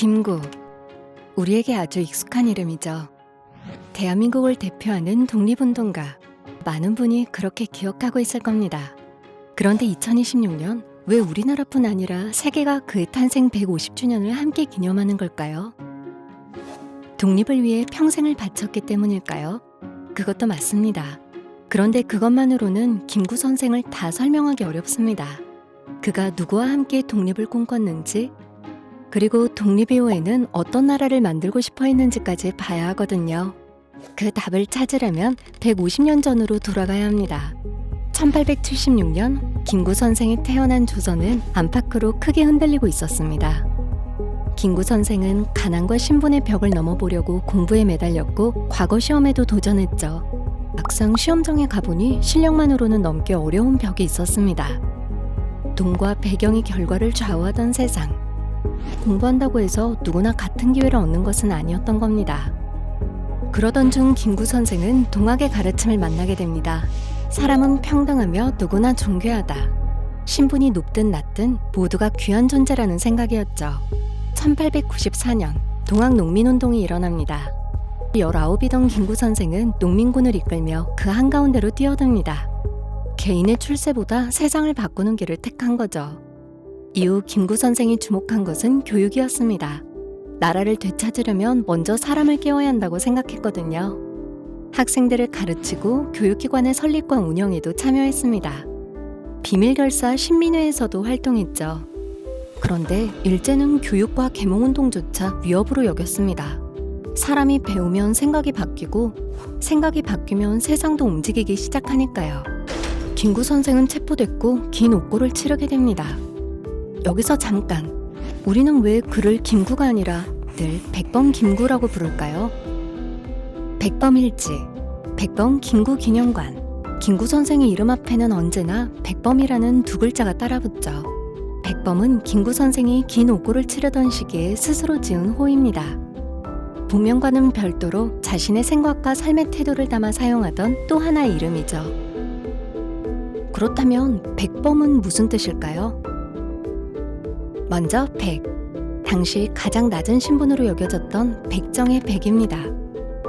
김구. 우리에게 아주 익숙한 이름이죠. 대한민국을 대표하는 독립운동가. 많은 분이 그렇게 기억하고 있을 겁니다. 그런데 2026년 왜 우리나라뿐 아니라 세계가 그의 탄생 150주년을 함께 기념하는 걸까요? 독립을 위해 평생을 바쳤기 때문일까요? 그것도 맞습니다. 그런데 그것만으로는 김구 선생을 다 설명하기 어렵습니다. 그가 누구와 함께 독립을 꿈꿨는지, 그리고 독립 이후에는 어떤 나라를 만들고 싶어 했는지까지 봐야 하거든요. 그 답을 찾으려면 150년 전으로 돌아가야 합니다. 1876년 김구 선생이 태어난 조선은 안팎으로 크게 흔들리고 있었습니다. 김구 선생은 가난과 신분의 벽을 넘어보려고 공부에 매달렸고 과거 시험에도 도전했죠. 막상 시험장에 가보니 실력만으로는 넘기 어려운 벽이 있었습니다. 돈과 배경이 결과를 좌우하던 세상. 공부한다고 해서 누구나 같은 기회를 얻는 것은 아니었던 겁니다. 그러던 중 김구 선생은 동학의 가르침을 만나게 됩니다. 사람은 평등하며 누구나 존귀하다. 신분이 높든 낮든 모두가 귀한 존재라는 생각이었죠. 1894년 동학 농민운동이 일어납니다. 19이던 김구 선생은 농민군을 이끌며 그 한가운데로 뛰어듭니다. 개인의 출세보다 세상을 바꾸는 길을 택한 거죠. 이후 김구 선생이 주목한 것은 교육이었습니다. 나라를 되찾으려면 먼저 사람을 깨워야 한다고 생각했거든요. 학생들을 가르치고 교육기관의 설립과 운영에도 참여했습니다. 비밀결사 신민회에서도 활동했죠. 그런데 일제는 교육과 계몽운동조차 위협으로 여겼습니다. 사람이 배우면 생각이 바뀌고 생각이 바뀌면 세상도 움직이기 시작하니까요. 김구 선생은 체포됐고 긴 옥고를 치르게 됩니다. 여기서 잠깐, 우리는 왜 그를 김구가 아니라 늘 백범 김구라고 부를까요? 백범일지, 백범 김구 기념관. 김구 선생의 이름 앞에는 언제나 백범이라는 두 글자가 따라붙죠. 백범은 김구 선생이 긴 옥고를 치르던 시기에 스스로 지은 호입니다. 본명과는 별도로 자신의 생각과 삶의 태도를 담아 사용하던 또 하나의 이름이죠. 그렇다면 백범은 무슨 뜻일까요? 먼저 백, 당시 가장 낮은 신분으로 여겨졌던 백정의 백입니다.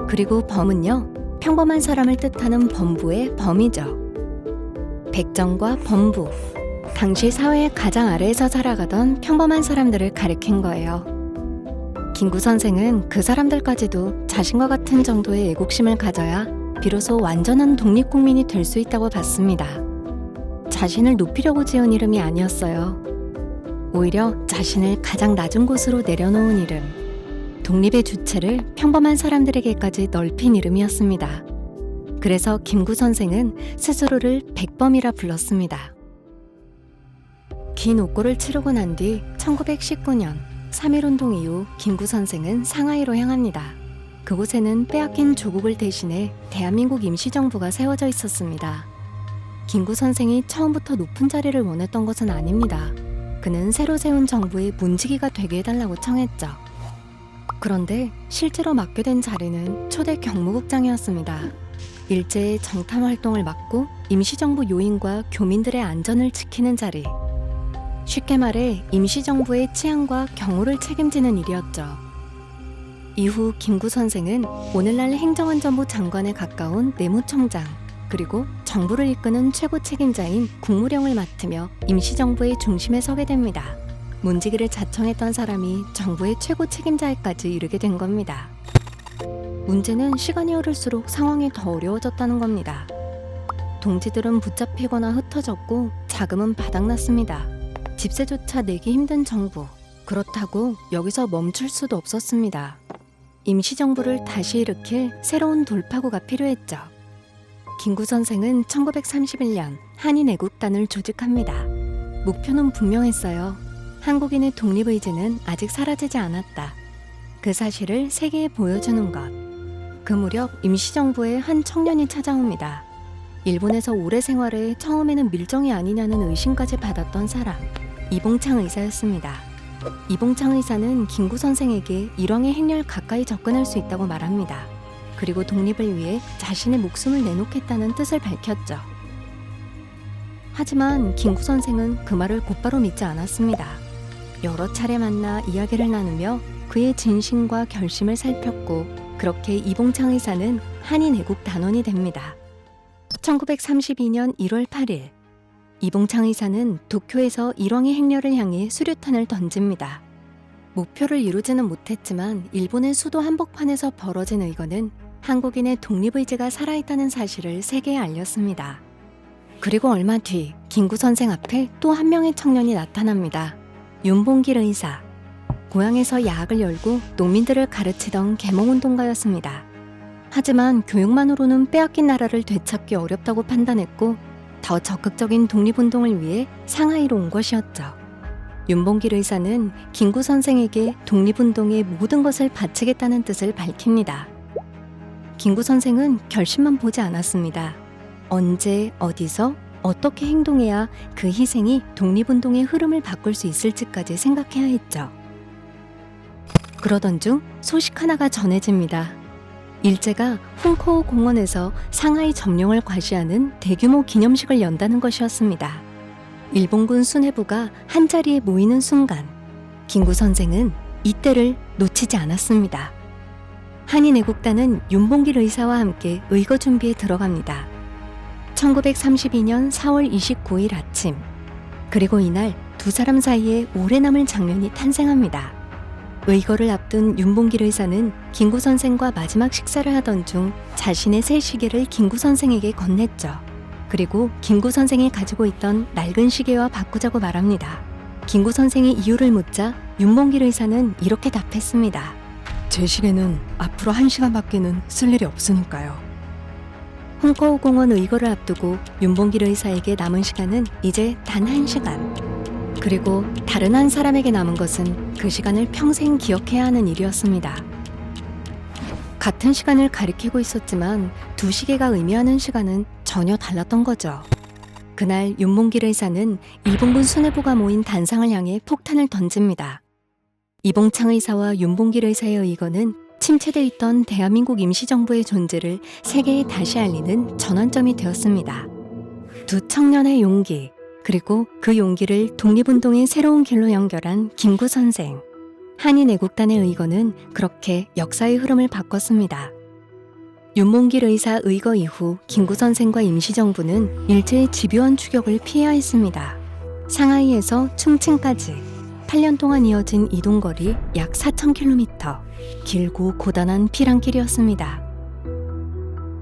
그리고 범은요, 평범한 사람을 뜻하는 범부의 범이죠. 백정과 범부, 당시 사회의 가장 아래에서 살아가던 평범한 사람들을 가리킨 거예요. 김구 선생은 그 사람들까지도 자신과 같은 정도의 애국심을 가져야 비로소 완전한 독립국민이 될 수 있다고 봤습니다. 자신을 높이려고 지은 이름이 아니었어요. 오히려 자신을 가장 낮은 곳으로 내려놓은 이름, 독립의 주체를 평범한 사람들에게까지 넓힌 이름이었습니다. 그래서 김구 선생은 스스로를 백범이라 불렀습니다. 긴 옥고를 치르고 난 뒤 1919년 3.1운동 이후 김구 선생은 상하이로 향합니다. 그곳에는 빼앗긴 조국을 대신해 대한민국 임시정부가 세워져 있었습니다. 김구 선생이 처음부터 높은 자리를 원했던 것은 아닙니다. 그는 새로 세운 정부의 문지기가 되게 해달라고 청했죠. 그런데 실제로 맡게 된 자리는 초대 경무국장이었습니다. 일제의 정탐 활동을 맡고 임시정부 요인과 교민들의 안전을 지키는 자리. 쉽게 말해 임시정부의 치안과 경호를 책임지는 일이었죠. 이후 김구 선생은 오늘날 행정안전부 장관에 가까운 내무총장, 그리고 정부를 이끄는 최고 책임자인 국무령을 맡으며 임시정부의 중심에 서게 됩니다. 문지기를 자청했던 사람이 정부의 최고 책임자에까지 이르게 된 겁니다. 문제는 시간이 흐를수록 상황이 더 어려워졌다는 겁니다. 동지들은 붙잡히거나 흩어졌고 자금은 바닥났습니다. 집세조차 내기 힘든 정부. 그렇다고 여기서 멈출 수도 없었습니다. 임시정부를 다시 일으킬 새로운 돌파구가 필요했죠. 김구 선생은 1931년 한인애국단을 조직합니다. 목표는 분명했어요. 한국인의 독립의지는 아직 사라지지 않았다. 그 사실을 세계에 보여주는 것. 그 무렵 임시정부에 한 청년이 찾아옵니다. 일본에서 오래 생활해 처음에는 밀정이 아니냐는 의심까지 받았던 사람, 이봉창 의사였습니다. 이봉창 의사는 김구 선생에게 일왕의 행렬 가까이 접근할 수 있다고 말합니다. 그리고 독립을 위해 자신의 목숨을 내놓겠다는 뜻을 밝혔죠. 하지만 김구 선생은 그 말을 곧바로 믿지 않았습니다. 여러 차례 만나 이야기를 나누며 그의 진심과 결심을 살폈고 그렇게 이봉창 의사는 한인애국 단원이 됩니다. 1932년 1월 8일 이봉창 의사는 도쿄에서 일왕의 행렬을 향해 수류탄을 던집니다. 목표를 이루지는 못했지만 일본의 수도 한복판에서 벌어진 의거는 한국인의 독립의지가 살아있다는 사실을 세계에 알렸습니다. 그리고 얼마 뒤 김구 선생 앞에 또 한 명의 청년이 나타납니다. 윤봉길 의사. 고향에서 야학을 열고 농민들을 가르치던 계몽운동가였습니다. 하지만 교육만으로는 빼앗긴 나라를 되찾기 어렵다고 판단했고 더 적극적인 독립운동을 위해 상하이로 온 것이었죠. 윤봉길 의사는 김구 선생에게 독립운동의 모든 것을 바치겠다는 뜻을 밝힙니다. 김구 선생은 결심만 보지 않았습니다. 언제, 어디서, 어떻게 행동해야 그 희생이 독립운동의 흐름을 바꿀 수 있을지까지 생각해야 했죠. 그러던 중 소식 하나가 전해집니다. 일제가 훈코우 공원에서 상하이 점령을 과시하는 대규모 기념식을 연다는 것이었습니다. 일본군 수뇌부가 한자리에 모이는 순간 김구 선생은 이때를 놓치지 않았습니다. 한인애국단은 윤봉길 의사와 함께 의거 준비에 들어갑니다. 1932년 4월 29일 아침, 그리고 이날 두 사람 사이에 오래 남을 장면이 탄생합니다. 의거를 앞둔 윤봉길 의사는 김구 선생과 마지막 식사를 하던 중 자신의 새 시계를 김구 선생에게 건넸죠. 그리고 김구 선생이 가지고 있던 낡은 시계와 바꾸자고 말합니다. 김구 선생이 이유를 묻자 윤봉길 의사는 이렇게 답했습니다. 제 시계는 앞으로 1시간밖에는 쓸 일이 없으니까요. 훈커우 공원 의거를 앞두고 윤봉길 의사에게 남은 시간은 이제 단 1시간. 그리고 다른 한 사람에게 남은 것은 그 시간을 평생 기억해야 하는 일이었습니다. 같은 시간을 가리키고 있었지만 두 시계가 의미하는 시간은 전혀 달랐던 거죠. 그날 윤봉길 의사는 일본군 수뇌부가 모인 단상을 향해 폭탄을 던집니다. 이봉창 의사와 윤봉길 의사의 의거는 침체돼 있던 대한민국 임시정부의 존재를 세계에 다시 알리는 전환점이 되었습니다. 두 청년의 용기, 그리고 그 용기를 독립운동의 새로운 길로 연결한 김구 선생. 한인애국단의 의거는 그렇게 역사의 흐름을 바꿨습니다. 윤봉길 의사 의거 이후 김구 선생과 임시정부는 일제의 집요한 추격을 피해야 했습니다. 상하이에서 충칭까지 8년 동안 이어진 이동거리 약 4,000km, 길고 고단한 피랑길이었습니다.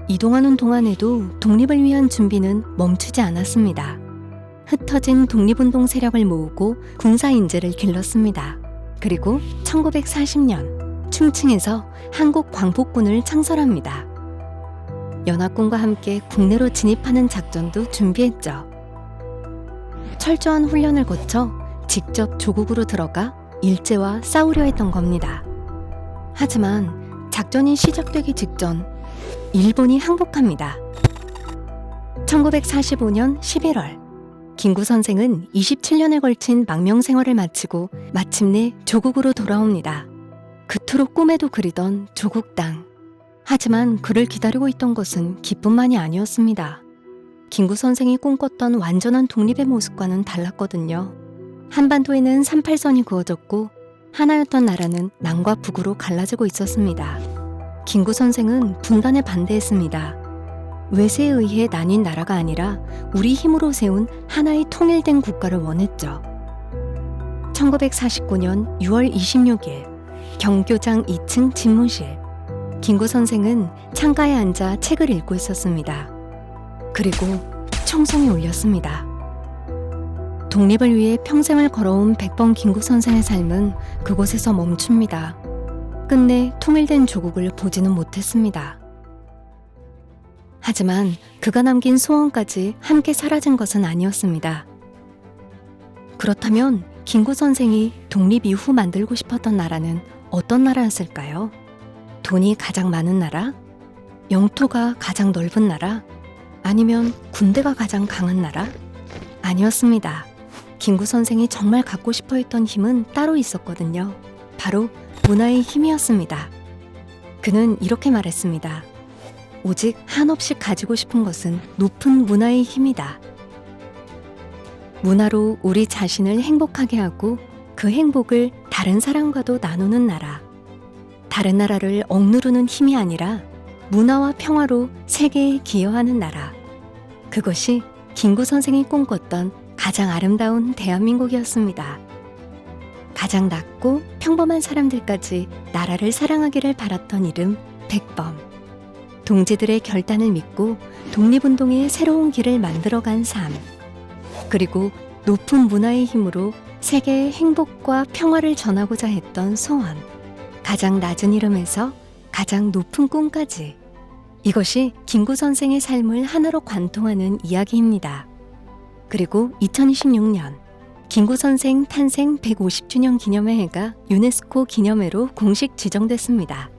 이동하는 동안에도 독립을 위한 준비는 멈추지 않았습니다. 흩어진 독립운동 세력을 모으고 군사인재를 길렀습니다. 그리고 1940년 충칭에서 한국 광복군을 창설합니다. 연합군과 함께 국내로 진입하는 작전도 준비했죠. 철저한 훈련을 거쳐 직접 조국으로 들어가 일제와 싸우려 했던 겁니다. 하지만 작전이 시작되기 직전 일본이 항복합니다. 1945년 11월 김구 선생은 27년에 걸친 망명 생활을 마치고 마침내 조국으로 돌아옵니다. 그토록 꿈에도 그리던 조국 땅. 하지만 그를 기다리고 있던 것은 기쁨만이 아니었습니다. 김구 선생이 꿈꿨던 완전한 독립의 모습과는 달랐거든요. 한반도에는 38선이 그어졌고 하나였던 나라는 남과 북으로 갈라지고 있었습니다. 김구 선생은 분단에 반대했습니다. 외세에 의해 나뉜 나라가 아니라 우리 힘으로 세운 하나의 통일된 국가를 원했죠. 1949년 6월 26일 경교장 2층 집무실. 김구 선생은 창가에 앉아 책을 읽고 있었습니다. 그리고 총성이 울렸습니다. 독립을 위해 평생을 걸어온 백범 김구 선생의 삶은 그곳에서 멈춥니다. 끝내 통일된 조국을 보지는 못했습니다. 하지만 그가 남긴 소원까지 함께 사라진 것은 아니었습니다. 그렇다면 김구 선생이 독립 이후 만들고 싶었던 나라는 어떤 나라였을까요? 돈이 가장 많은 나라? 영토가 가장 넓은 나라? 아니면 군대가 가장 강한 나라? 아니었습니다. 김구 선생이 정말 갖고 싶어 했던 힘은 따로 있었거든요. 바로 문화의 힘이었습니다. 그는 이렇게 말했습니다. 오직 한없이 가지고 싶은 것은 높은 문화의 힘이다. 문화로 우리 자신을 행복하게 하고 그 행복을 다른 사람과도 나누는 나라. 다른 나라를 억누르는 힘이 아니라 문화와 평화로 세계에 기여하는 나라. 그것이 김구 선생이 꿈꿨던 가장 아름다운 대한민국이었습니다. 가장 낮고 평범한 사람들까지 나라를 사랑하기를 바랐던 이름 백범. 동지들의 결단을 믿고 독립운동의 새로운 길을 만들어간 삶. 그리고 높은 문화의 힘으로 세계의 행복과 평화를 전하고자 했던 소원. 가장 낮은 이름에서 가장 높은 꿈까지. 이것이 김구 선생의 삶을 하나로 관통하는 이야기입니다. 그리고 2026년 김구 선생 탄생 150주년 기념의 해가 유네스코 기념회로 공식 지정됐습니다.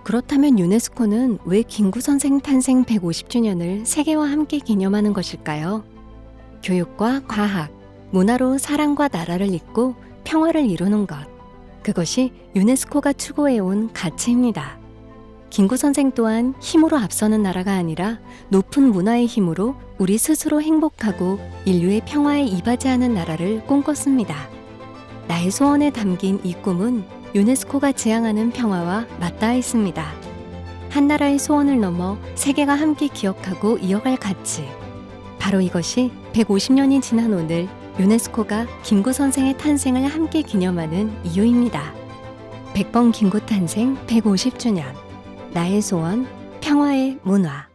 그렇다면 유네스코는 왜 김구 선생 탄생 150주년을 세계와 함께 기념하는 것일까요? 교육과 과학, 문화로 사랑과 나라를 잇고 평화를 이루는 것. 그것이 유네스코가 추구해온 가치입니다. 김구 선생 또한 힘으로 앞서는 나라가 아니라 높은 문화의 힘으로 우리 스스로 행복하고 인류의 평화에 이바지하는 나라를 꿈꿨습니다. 나의 소원에 담긴 이 꿈은 유네스코가 지향하는 평화와 맞닿아 있습니다. 한 나라의 소원을 넘어 세계가 함께 기억하고 이어갈 가치. 바로 이것이 150년이 지난 오늘 유네스코가 김구 선생의 탄생을 함께 기념하는 이유입니다. 백범 김구 탄생 150주년. 나의 소원, 평화의 문화.